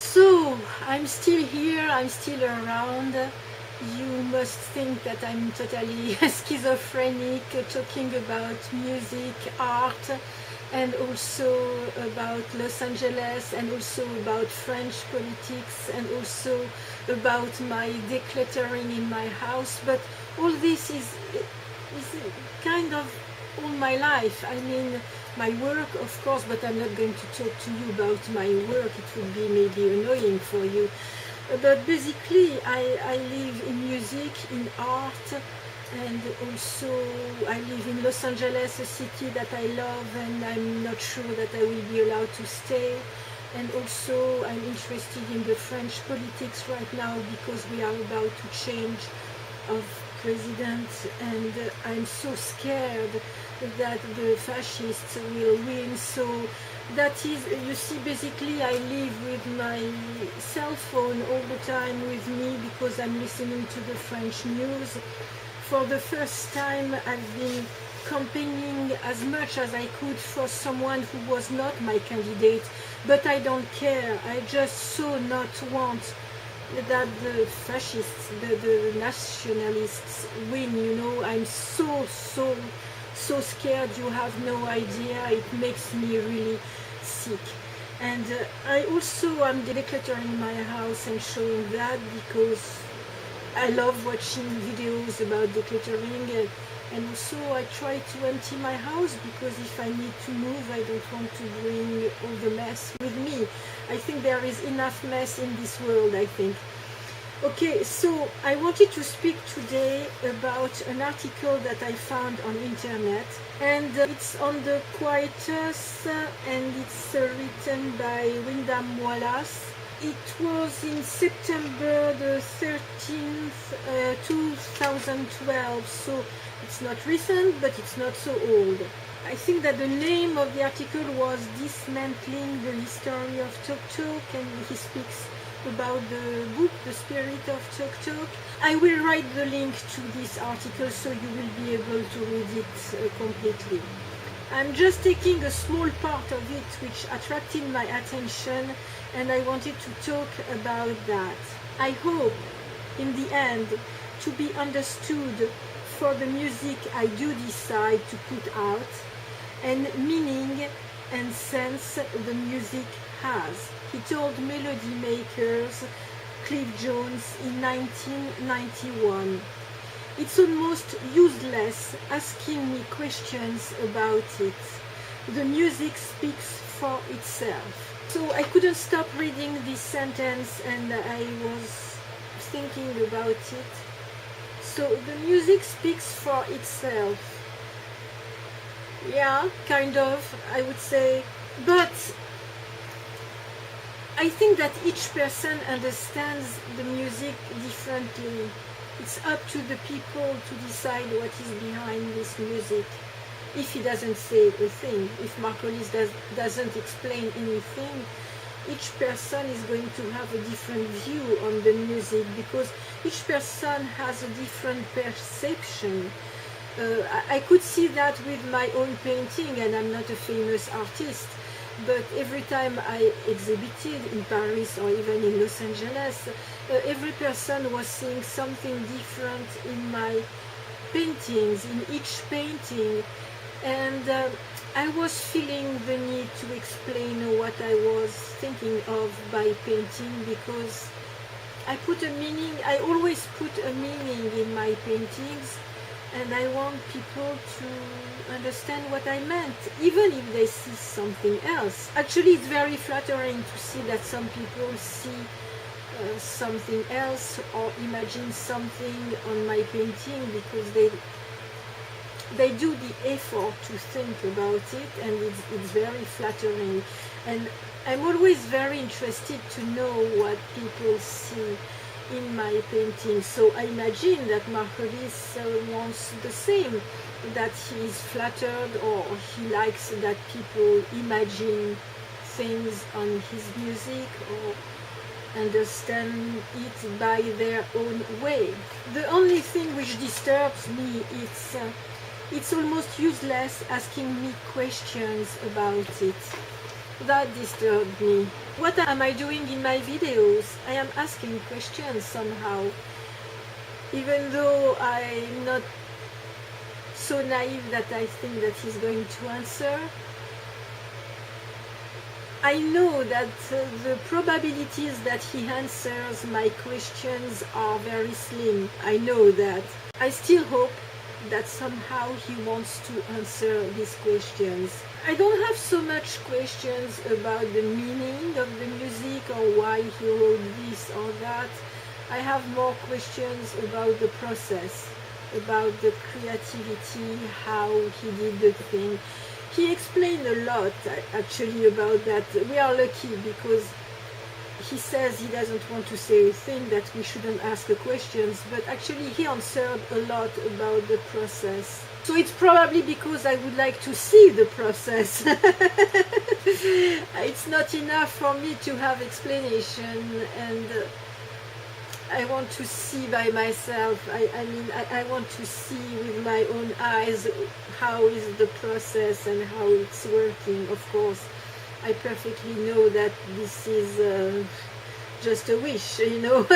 So, I'm still here, I'm still around. You must think that I'm totally schizophrenic, talking about music, art, and also about Los Angeles, and also about French politics, and also about my decluttering in my house. But all this is kind of all my life. I mean, my work, of course, but I'm not going to talk to you about my work. It would be maybe annoying for you. But basically, I live in music, in art, and also I live in Los Angeles, a city that I love, and I'm not sure that I will be allowed to stay. And also I'm interested in the French politics right now because we are about to change of president, and I'm so scared that the fascists will win. So that is, you see, basically I live with my cell phone all the time with me because I'm listening to the French news. For the first time I've been campaigning as much as I could for someone who was not my candidate, but I don't care. I just so not want that the fascists, the nationalists win, you know. I'm so scared, you have no idea. It makes me really sick. And I also am decluttering my house and showing that because I love watching videos about decluttering, and also I try to empty my house because if I need to move, I don't want to bring all the mess with me. I think there is enough mess in this world, I think. Okay, so I wanted to speak today about an article that I found on internet, and it's on the Quietus, and it's written by Wyndham Wallace. It was in September the 13th, 2012, so it's not recent, but it's not so old. I think that the name of the article was Dismantling the History of Tok Tok, and he speaks about the book, The Spirit of Tok Tok. I will write the link to this article so you will be able to read it completely. I'm just taking a small part of it which attracted my attention, and I wanted to talk about that. I hope in the end to be understood for the music I do decide to put out, and meaning and sense the music has. He told Melody Makers, Cliff Jones, in 1991. It's almost useless asking me questions about it. The music speaks for itself. So I couldn't stop reading this sentence, and I was thinking about it. So the music speaks for itself. Yeah, kind of, I would say. But I think that each person understands the music differently. It's up to the people to decide what is behind this music. If he doesn't say a thing, if Mark Hollis doesn't explain anything, each person is going to have a different view on the music because each person has a different perception. I could see that with my own painting, and I'm not a famous artist, but every time I exhibited in Paris or even in Los Angeles, every person was seeing something different in my paintings, in each painting, and I was feeling the need to explain what I was thinking of by painting because I put a meaning, I always put a meaning in my paintings, and I want people to understand what I meant, even if they see something else. Actually, it's very flattering to see that some people see something else or imagine something on my painting because they do the effort to think about it, and it's very flattering. And I'm always very interested to know what people see in my painting. So I imagine that Mark Hollis wants the same, that he is flattered or he likes that people imagine things on his music or understand it by their own way. The only thing which disturbs me is it's almost useless asking me questions about it. That disturbed me. What am I doing in my videos? I am asking questions somehow. Even though I'm not so naive that I think that he's going to answer, I know that the probabilities that he answers my questions are very slim. I know that. I still hope that somehow he wants to answer these questions. I don't have so much questions about the meaning of the music or why he wrote this or that. I have more questions about the process, about the creativity, how he did the thing. He explained a lot actually about that. We are lucky because he says he doesn't want to say a thing, that we shouldn't ask the questions, but actually he answered a lot about the process. So it's probably because I would like to see the process. It's not enough for me to have explanation, and I want to see by myself. I want to see with my own eyes how is the process and how it's working. Of course, I perfectly know that this is just a wish, you know.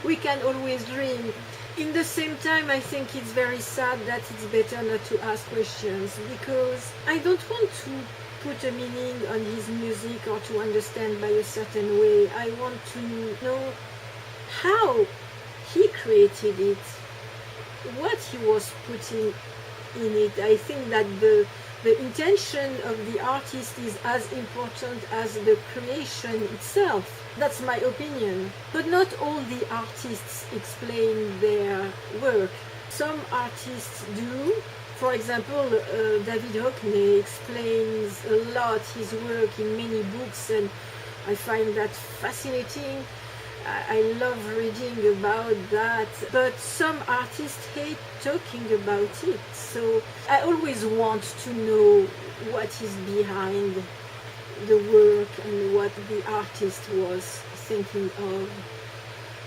We can always dream. In the same time, I think it's very sad that it's better not to ask questions, because I don't want to put a meaning on his music or to understand by a certain way. I want to know how he created it, what he was putting in it. I think that the intention of the artist is as important as the creation itself. That's my opinion. But not all the artists explain their work. Some artists do. For example, David Hockney explains a lot his work in many books, and I find that fascinating. I love reading about that, but some artists hate talking about it. So I always want to know what is behind the work and what the artist was thinking of.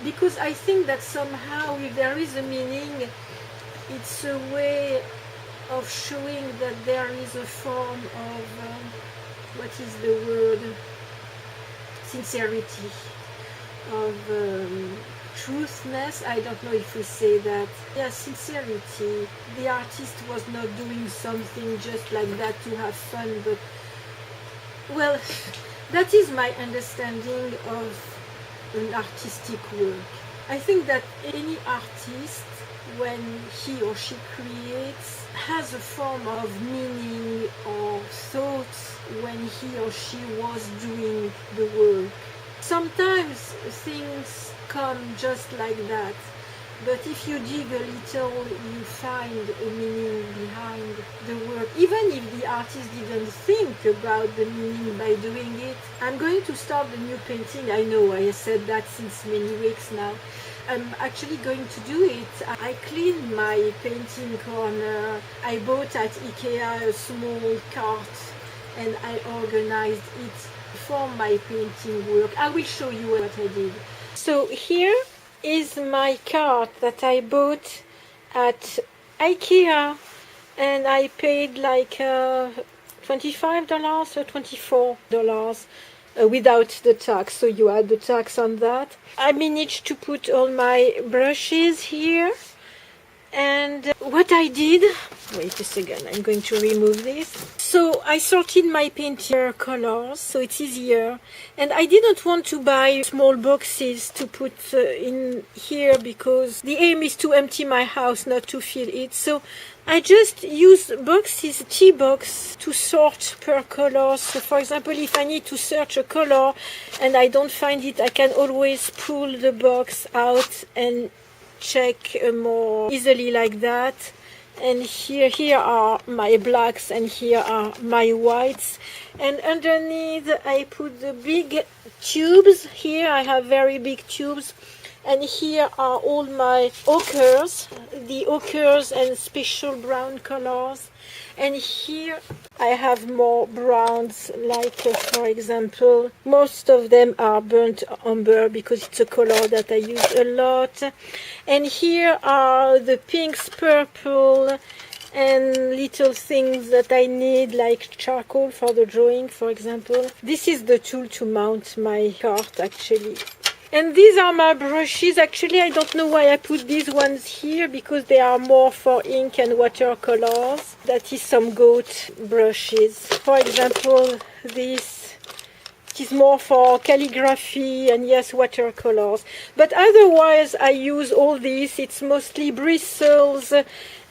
Because I think that somehow, if there is a meaning, it's a way of showing that there is a form of, what is the word, sincerity, of truthness. I don't know if we say that. Yeah, sincerity. The artist was not doing something just like that to have fun, but, well, that is my understanding of an artistic work. I think that any artist, when he or she creates, has a form of meaning or thought when he or she was doing the work. Sometimes things come just like that, but if you dig a little, you find a meaning behind the work, even if the artist didn't think about the meaning by doing it. I'm going to start the new painting. I know I said that since many weeks now. I'm actually going to do it. I cleaned my painting corner. I bought at IKEA a small cart and I organized it for my painting work. I will show you what I did. So here is my cart that I bought at IKEA, and I paid like $25 or $24 without the tax, so you add the tax on that. I managed to put all my brushes here, and what I did, wait a second, I'm going to remove this. So I sorted my painting colors so it's easier, and I didn't want to buy small boxes to put in here because the aim is to empty my house, not to fill it. So I just use boxes, tea box, to sort per color. So for example, if I need to search a color and I don't find it, I can always pull the box out and check more easily like that. And here are my blacks and here are my whites, and underneath I put the big tubes. Here I have very big tubes, and here are all my ochres, the ochres and special brown colors. And here I have more browns, like for example, most of them are burnt umber because it's a color that I use a lot. And here are the pinks, purple, and little things that I need, like charcoal for the drawing, for example. This is the tool to mount my cart, actually. And these are my brushes. Actually, I don't know why I put these ones here, because they are more for ink and watercolors. That is some goat brushes. For example, this is more for calligraphy and yes, watercolors. But otherwise, I use all these. It's mostly bristles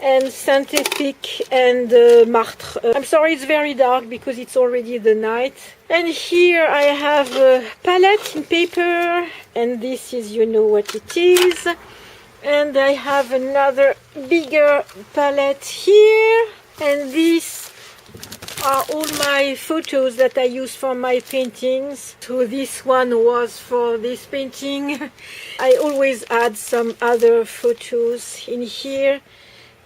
and scientific and Martre. I'm sorry, it's very dark because it's already the night. And here I have a palette in paper, and this is, you know what it is. And I have another bigger palette here, and these are all my photos that I use for my paintings. So this one was for this painting. I always add some other photos in here.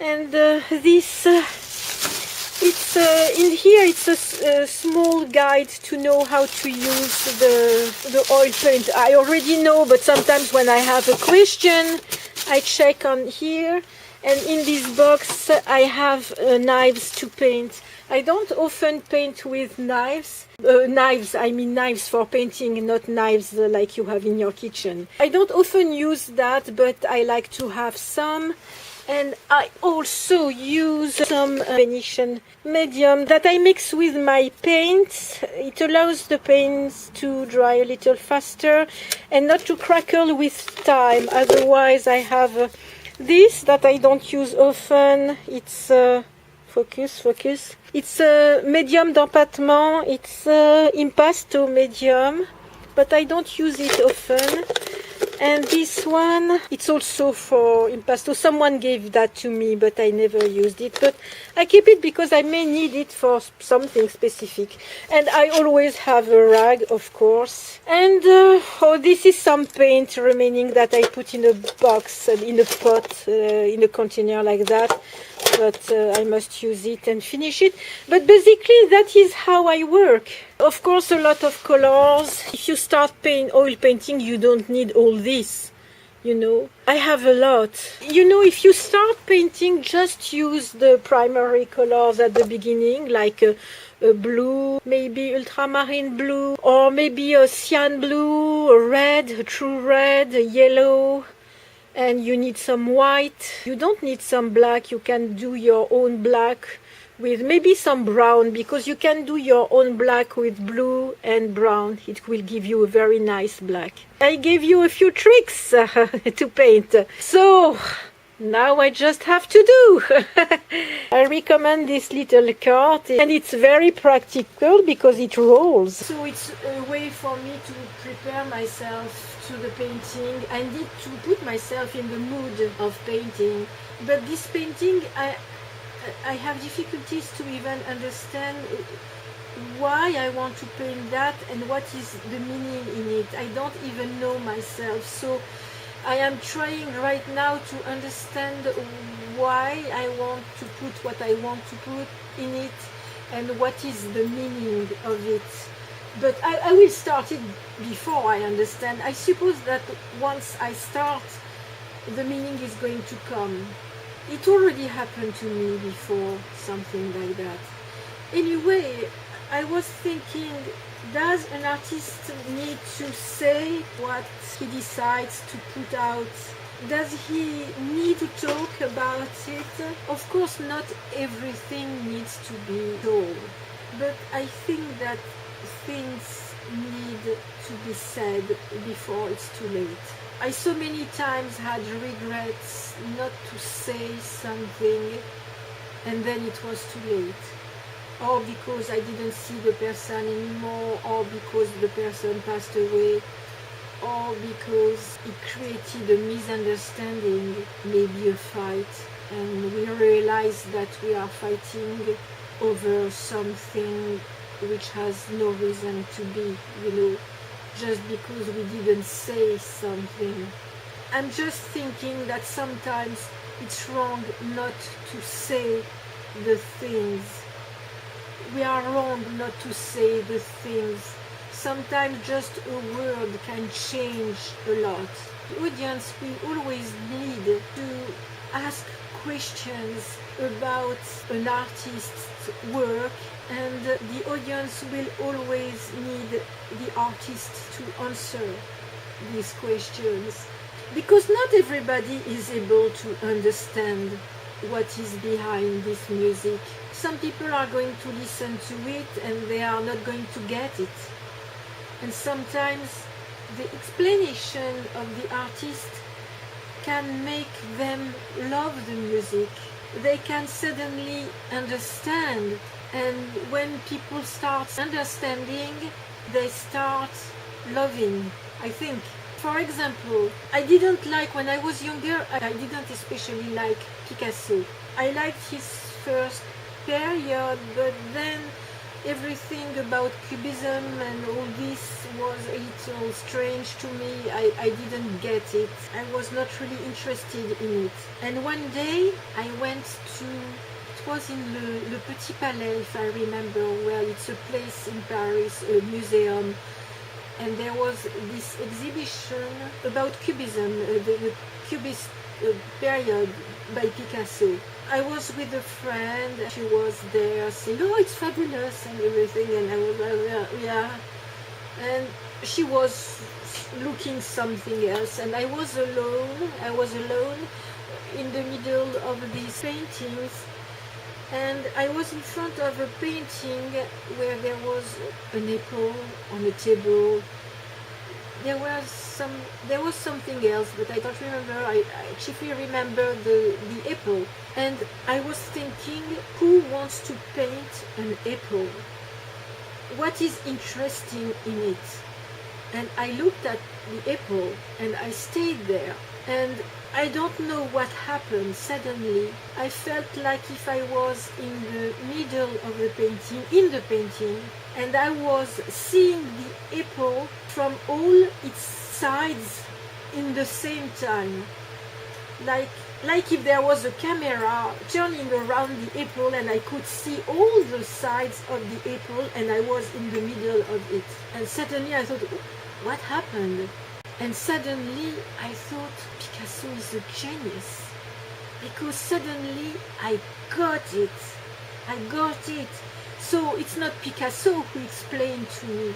And this, it's in here, it's a small guide to know how to use the oil paint. I already know, but sometimes when I have a question, I check on here. And in this box, I have knives to paint. I don't often paint with knives. I mean knives for painting, not knives like you have in your kitchen. I don't often use that, but I like to have some. And I also use some Venetian medium that I mix with my paints. It allows the paints to dry a little faster and not to crackle with time. Otherwise, I have this that I don't use often. It's focus. It's a medium d'empattement. It's impasto medium, but I don't use it often. And this one, it's also for impasto. Someone gave that to me, but I never used it. But I keep it because I may need it for something specific. And I always have a rag, of course. And oh, this is some paint remaining that I put in a box, in a pot, in a container like that. But I must use it and finish it. But basically, that is how I work. Of course, a lot of colors. If you start oil painting, you don't need all this, you know. I have a lot. You know, if you start painting, just use the primary colors at the beginning, like a blue, maybe ultramarine blue, or maybe a cyan blue, a red, a true red, a yellow. And you need some white. You don't need some black. You can do your own black with maybe some brown, because you can do your own black with blue and brown. It will give you a very nice black. I gave you a few tricks to paint. So now I just have to do. I recommend this little cart, and it's very practical because it rolls. So it's a way for me to prepare myself to the painting. I need to put myself in the mood of painting. But this painting, I have difficulties to even understand why I want to paint that and what is the meaning in it. I don't even know myself. So I am trying right now to understand why I want to put what I want to put in it and what is the meaning of it. But I will start it before I understand. I suppose that once I start, the meaning is going to come. It already happened to me before, something like that. Anyway, I was thinking, does an artist need to say what he decides to put out? Does he need to talk about it? Of course, not everything needs to be told, but I think that things need to be said before it's too late. I so many times had regrets not to say something, and then it was too late. Or because I didn't see the person anymore, or because the person passed away, or because it created a misunderstanding, maybe a fight, and we realize that we are fighting over something which has no reason to be, you know, just because we didn't say something. I'm just thinking that sometimes it's wrong not to say the things. We are wrong not to say the things. Sometimes just a word can change a lot. The audience will always need to ask questions about an artist's work, and the audience will always need the artist to answer these questions, because not everybody is able to understand what is behind this music. Some people are going to listen to it and they are not going to get it. And sometimes the explanation of the artist can make them love the music. They can suddenly understand, and when people start understanding, they start loving, I think. For example, I didn't like, when I was younger, I didn't especially like Picasso. I liked his first period, but then everything about Cubism and all this was a little strange to me. I didn't get it. I was not really interested in it. And one day I went to, it was in Le Petit Palais, if I remember well. It's a place in Paris, a museum. And there was this exhibition about Cubism, the Cubist period by Picasso. I was with a friend, she was there saying, oh, it's fabulous and everything, and I was like, yeah. And she was looking something else, and I was alone in the middle of these paintings. And I was in front of a painting where there was an apple on a table. There was something else, but I don't remember. I chiefly remember the apple. And I was thinking, who wants to paint an apple? What is interesting in it? And I looked at the apple and I stayed there. And I don't know what happened. Suddenly, I felt like if I was in the middle of the painting, and I was seeing the apple from all its sides in the same time. Like if there was a camera turning around the apple and I could see all the sides of the apple and I was in the middle of it. And suddenly I thought, what happened? And suddenly I thought Picasso is a genius, because suddenly I got it. So it's not Picasso who explained to me,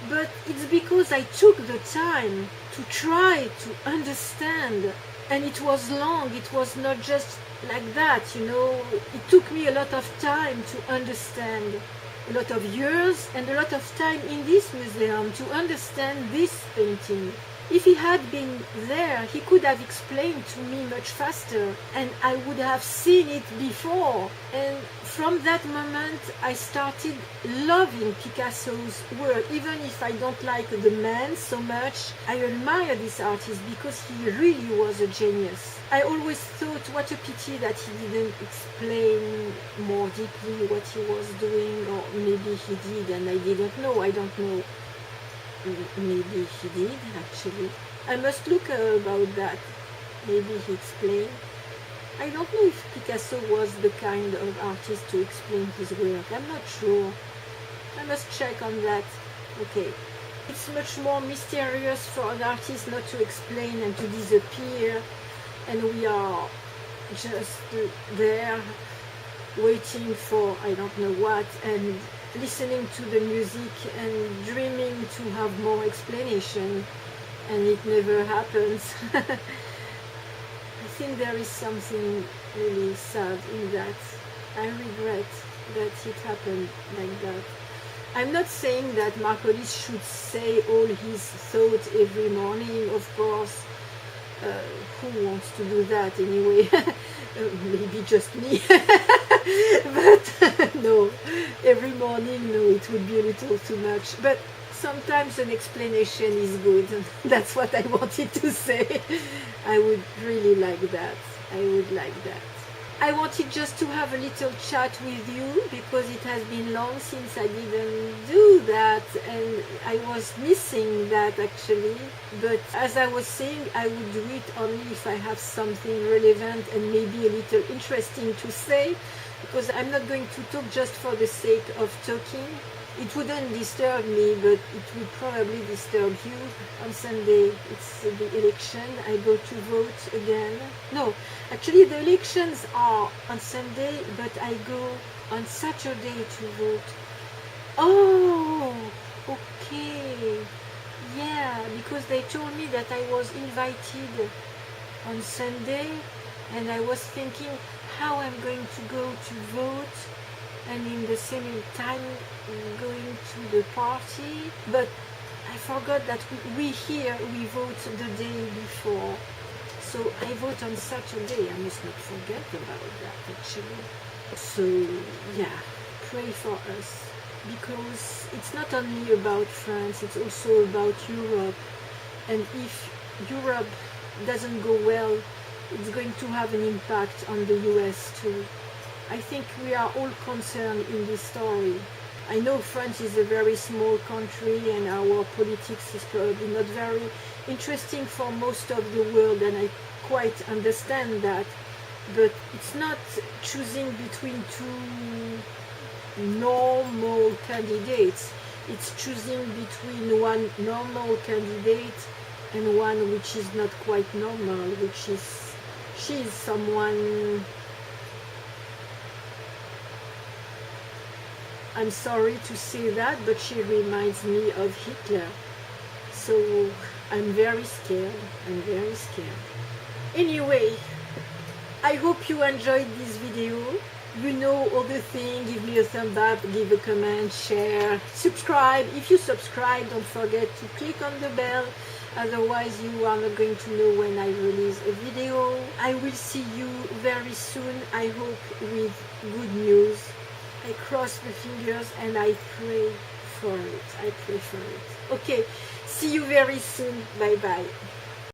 but it's because I took the time to try to understand. And it was long, it was not just like that, you know. It took me a lot of time to understand, a lot of years and a lot of time in this museum to understand this painting. If he had been there, he could have explained to me much faster, and I would have seen it before. And from that moment, I started loving Picasso's work. Even if I don't like the man so much, I admire this artist because he really was a genius. I always thought, what a pity that he didn't explain more deeply what he was doing, or maybe he did and I didn't know, I don't know. Maybe he did, actually. I must look about that. Maybe he explained. I don't know if Picasso was the kind of artist to explain his work. I'm not sure. I must check on that. Okay. It's much more mysterious for an artist not to explain and to disappear. And we are just there waiting for I don't know what, and listening to the music and dreaming to have more explanation, and it never happens. I think there is something really sad in that. I regret that it happened like that. I'm not saying that Mark Hollis should say all his thoughts every morning, of course. Who wants to do that anyway? Maybe just me. But no, every morning, no, it would be a little too much. But sometimes an explanation is good. That's what I wanted to say. I would really like that. I would like that. I wanted just to have a little chat with you because it has been long since I didn't do that, and I was missing that actually. But as I was saying, I would do it only if I have something relevant and maybe a little interesting to say. because I'm not going to talk just for the sake of talking. It wouldn't disturb me, but it would probably disturb you. On Sunday, it's the election. I go to vote again. No, actually the elections are on Sunday, but I go on Saturday to vote. Oh, okay. Yeah, because they told me that I was invited on Sunday, and I was thinking how I'm going to go to vote and in the same time going to the party. But I forgot that we here we vote the day before, so I vote on Saturday. I must not forget about that actually. So yeah, pray for us, because it's not only about France, it's also about Europe, and if Europe doesn't go well, it's going to have an impact on the US too. I think we are all concerned in this story. I know France is a very small country and our politics is probably not very interesting for most of the world, and I quite understand that, but it's not choosing between two normal candidates. It's choosing between one normal candidate and one which is not quite normal, which is she's someone, I'm sorry to say that, but she reminds me of Hitler. So I'm very scared. I'm very scared. Anyway, I hope you enjoyed this video. You know all the things. Give me a thumb up, give a comment, share, subscribe. If you subscribe, don't forget to click on the bell. Otherwise, you are not going to know when I release a video. I will see you very soon, I hope, with good news. I cross the fingers and I pray for it. I pray for it. Okay, see you very soon. Bye bye.